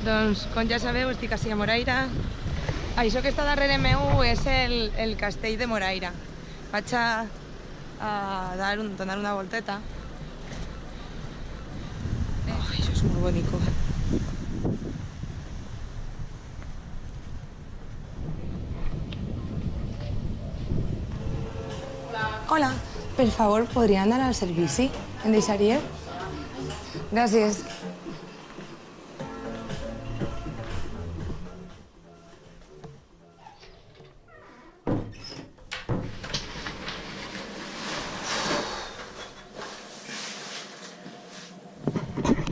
Doncs, com ja sabeu, estic ací a Moraira. Això que està darrere meu és el castell de Moraira. Vaig a donar una volteta. Això és molt bonico. Hola, per favor, podria anar al servici? Em deixaria? Gràcies.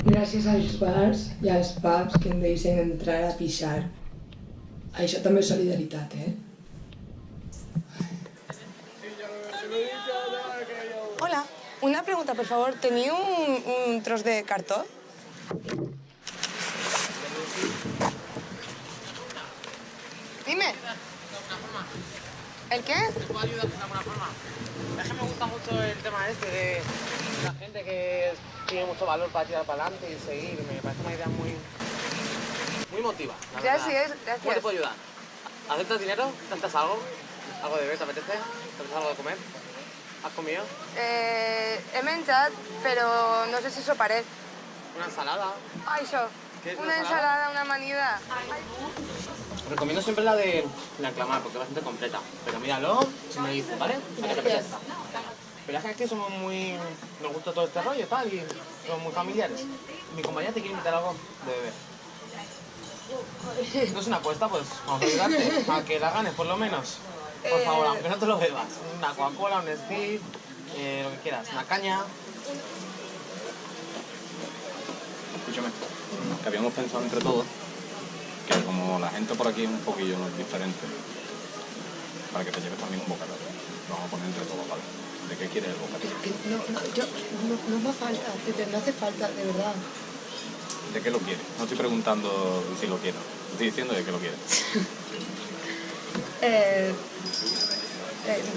Gràcies als bars i als pubs que em deixen entrar a pixar. Això també és solidaritat, eh? Hola, una pregunta, por favor. ¿Teniu un tros de cartó? Dime. ¿El qué? ¿Te puedo ayudar de alguna forma? Es que me gusta mucho el tema este de la gente que tiene mucho valor para tirar para adelante y seguir. Me parece una idea muy emotiva. Gracias, ¿Cómo te gracias. puedo ayudar? ¿Aceptas dinero? ¿Tantas algo? ¿Algo de beber? ¿Te apetece? ¿Te apetece algo de comer? ¿Has comido? He menjat, però no sé si soparé. ¿Una ensalada? Ai, això. ¿Quieres Una ensalada, una amanida. Os recomiendo siempre la de la Clamar porque es bastante completa. Pero míralo y me dices, ¿vale? Para que te apetezca. Pero es que somos muy... Nos gusta todo este rollo y tal y somos muy familiares. Mi compañera te quiere invitar algo de beber. ¿No es una apuesta? Pues vamos a ayudarte a que la ganes por lo menos. Por favor, aunque no te lo bebas. Una Coca-Cola, un Steve, lo que quieras. Una caña. Escúchame, que habíamos pensado entre todos que como la gente por aquí es un poquillo diferente, para que te lleves también un bocadillo. Lo vamos a poner entre todos, ¿vale? ¿De qué quieres el bocadillo? No me falta, Pepe, no hace falta, de verdad. ¿De qué lo quieres? No estoy preguntando si lo quiero, estoy diciendo de qué lo quieres.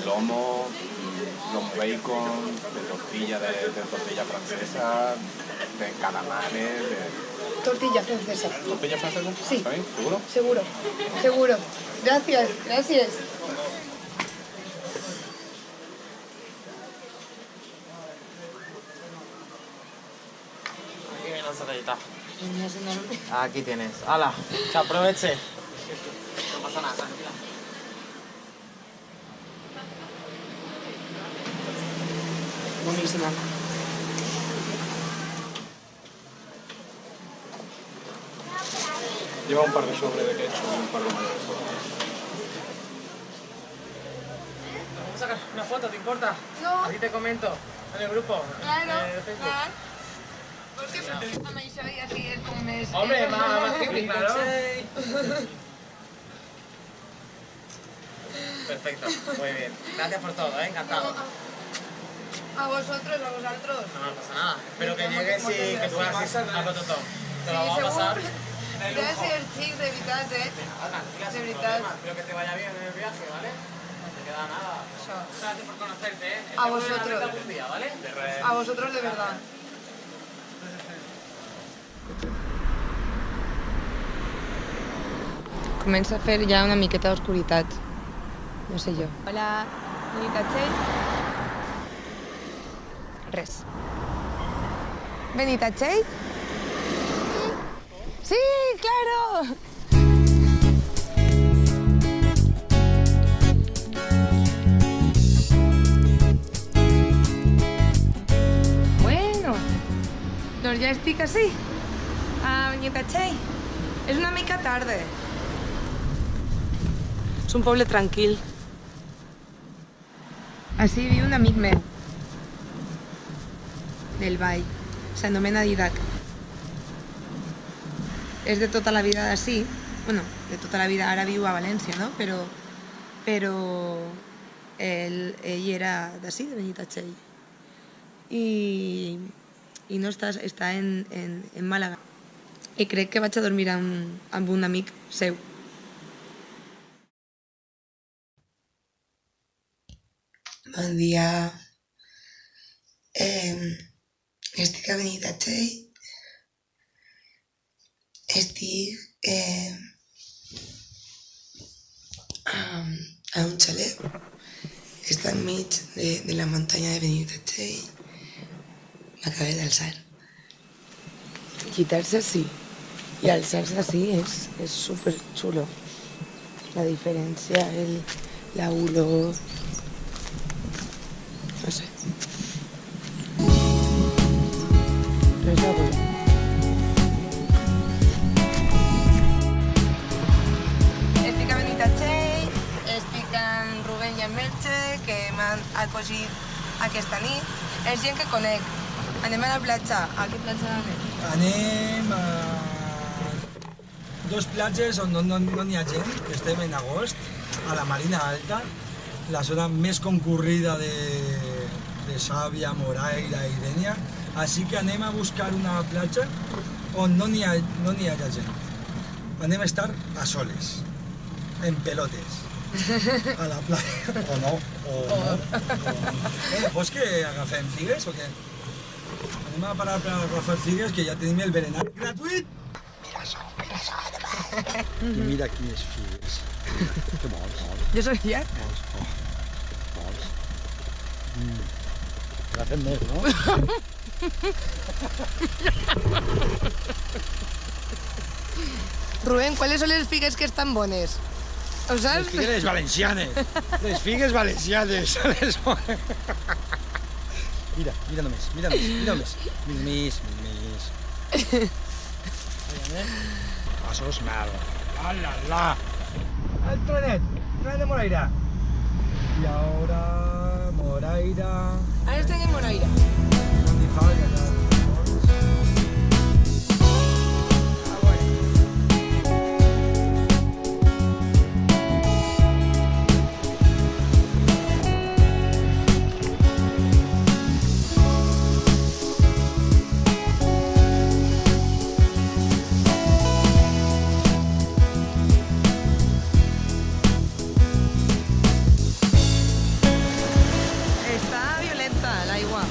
Lomo bacon, de tortilla tortilla francesa, de calamares, Tortilla francesa. ¿Tortilla francesa? Sí. ¿Está bien? ¿Seguro? Seguro, seguro. Gracias, gracias. Aquí viene la ensaladita. Aquí tienes. ¡Hala! ¡Que aproveche! No pasa nada, tranquila. Boníssima. Lleva un par de sobres de ketchup y un par de mayonesa. Vamos a sacar una foto, ¿te importa? No. Así te comento en el grupo. Claro, de Facebook. clar. Vols que amb això i així és com més... Hombre, más hippie, claro. Perfecto, muy bien. Gracias por todo, encantado. A vosotros, a vosotros. No me pasa nada. Espero que llegues y que tú hagas algo todo. Te lo vamos a pasar de lujo. Gràcies, xic, de veritat, Tranquila, De sin veritat. problema. Espero que te vaya bien en el viaje, ¿vale? No te queda nada. Això. Gracias por conocerte, ¿eh? A Te voy vosotros. ver algún día, ¿vale? A vosotros de verdad. Comença a fer ja una miqueta d'oscuritat. No sé jo. Hola, Benitatxell? Res. ¿Benitatxell? Sí, claro. Bueno, doncs ja estic ací, a Benitatxell. És una mica tarda. És un poble tranquil. Ací viu un amic meu, del Vall. S'anomena Didac. És de tota la vida d'ací. Bueno, de tota la vida, ara viu a València, no? Però ell era d'ací, de Benitatxell. I no està en Màlaga. I crec que vaig a dormir amb un amic seu. Bon dia. Estic a Benitatxell. Estic a un xalet que està enmig de la muntanya de Benitatxell. M'acabé d'alçar. Quitar-se així i alçar-se així és súper xulo. La diferència, la olor... no sé. Res de bo. Estic a Benitatxell, estic amb Rubén i amb Merche, que m'han acollit aquesta nit. És gent que conec. Anem a la platja. A què platja anem? Anem a dos platges on no n'hi ha gent, que estem en agost, a la Marina Alta, la zona més concurrida de Xàbia, Moraira i Dénia. Així que anem a buscar una platja on no n'hi hagi gent. Anem a estar a soles, en pelotes, a la platja. O no. Vols que agafem figues o què? Anem a parar per agafar figues, que ja tenim el berenar gratuït. Mira això. I mira quines figues. Què vols? Jo soc ja. Vols? Agafem més, no? Rubén, ¿cuáles son les figues que estan bones? Ho saps? Les figues valencianes. Les figues valencianes. Mira només. Mira més. Passos mal. La. El trenet de Moraira. Y ahora Moraira. Ara estem en Moraira. ¿Dónde falla ya? Està violenta l'aigua.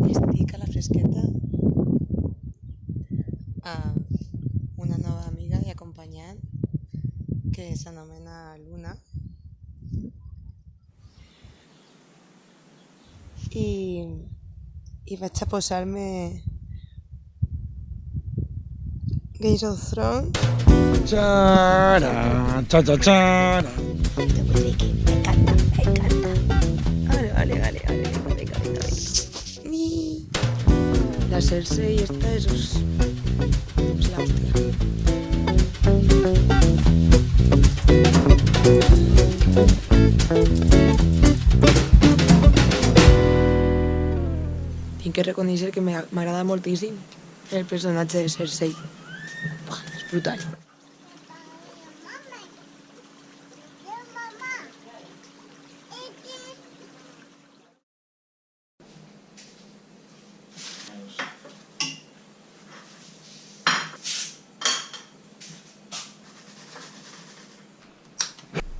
Estic a la fresqueta amb una nova amiga i acompanyant que s'anomena Luna i vaig a posar-me Game of Thrones. Chara. Vale. La Cersei esta es la hostia. Tinc que reconèixer que m'agrada moltíssim el personatge de Cersei. Buah, és brutal.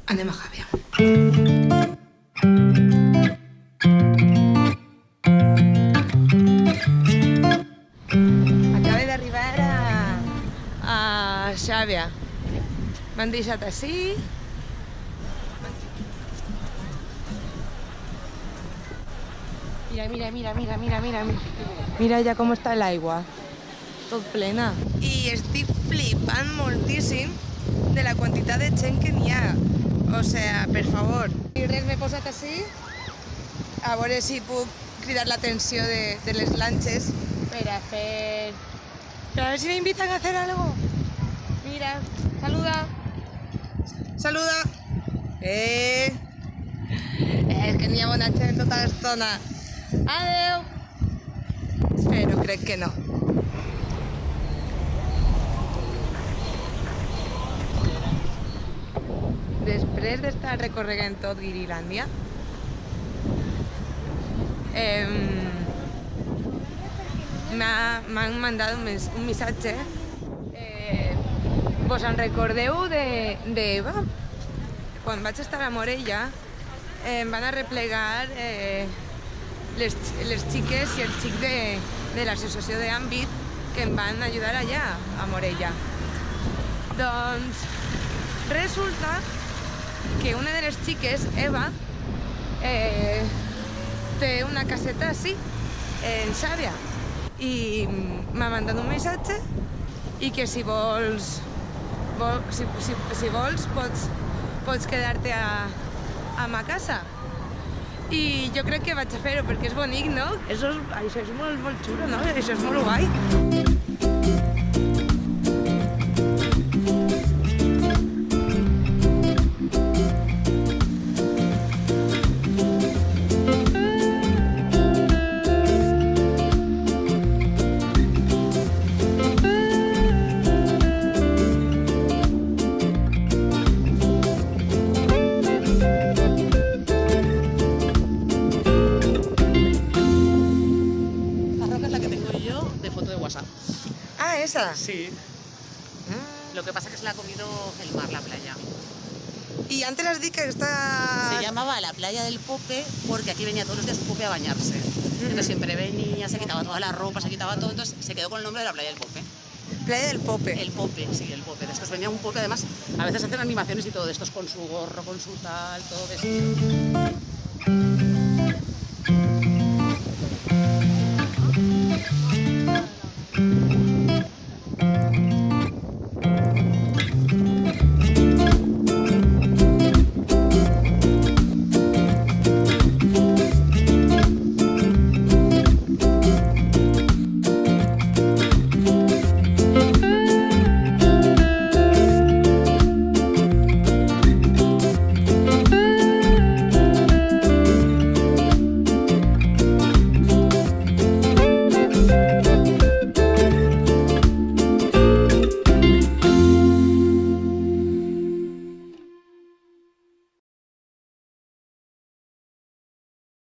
Anem a Jàbia. Acabé d'arribar a Xàbia. M'han deixat així. Mira. Mira ja com està l'aigua. Tot plena. I estic flipant moltíssim de la quantitat de gent que n'hi ha. O sea, per favor. I res, m'he posat així, a veure si puc cridar l'atenció de les lanxes, Espera, Fer. Pero a ver si me invitan a hacer algo. Mira, saluda. Saluda. És que n'hi ha bona gent tota l'estona. Adeu. Però crec que no. Després d'estar recorregant tot Guirilàndia, m'han mandat un missatge. Vos en recordeu d'Eva? Quan vaig estar a Morella em van arreplegar les xiques i el xic de l'associació d'Àmbit que em van ajudar allà a Morella. Doncs resulta que una de les xiques, Eva, té una caseta així, en Xàbia, i m'ha mandat un missatge i que si vols pots quedar-te a ma casa. I jo crec que vaig a fer-ho perquè és bonic, no? Això és molt xulo, no? Això és molt guai. Ah, esa. Sí. Lo que pasa es que se la ha comido el mar, la playa. Y antes has dicho que está... Se llamaba la playa del Pope porque aquí venía todos los días un Pope a bañarse. Entonces siempre venía, se quitaba toda la ropa, se quitaba todo, entonces se quedó con el nombre de la playa del Pope. Playa del Pope. El Pope, sí, el Pope. Después venía un Pope, además, a veces hacen animaciones y todo de estos con su gorro, con su tal, todo vestido.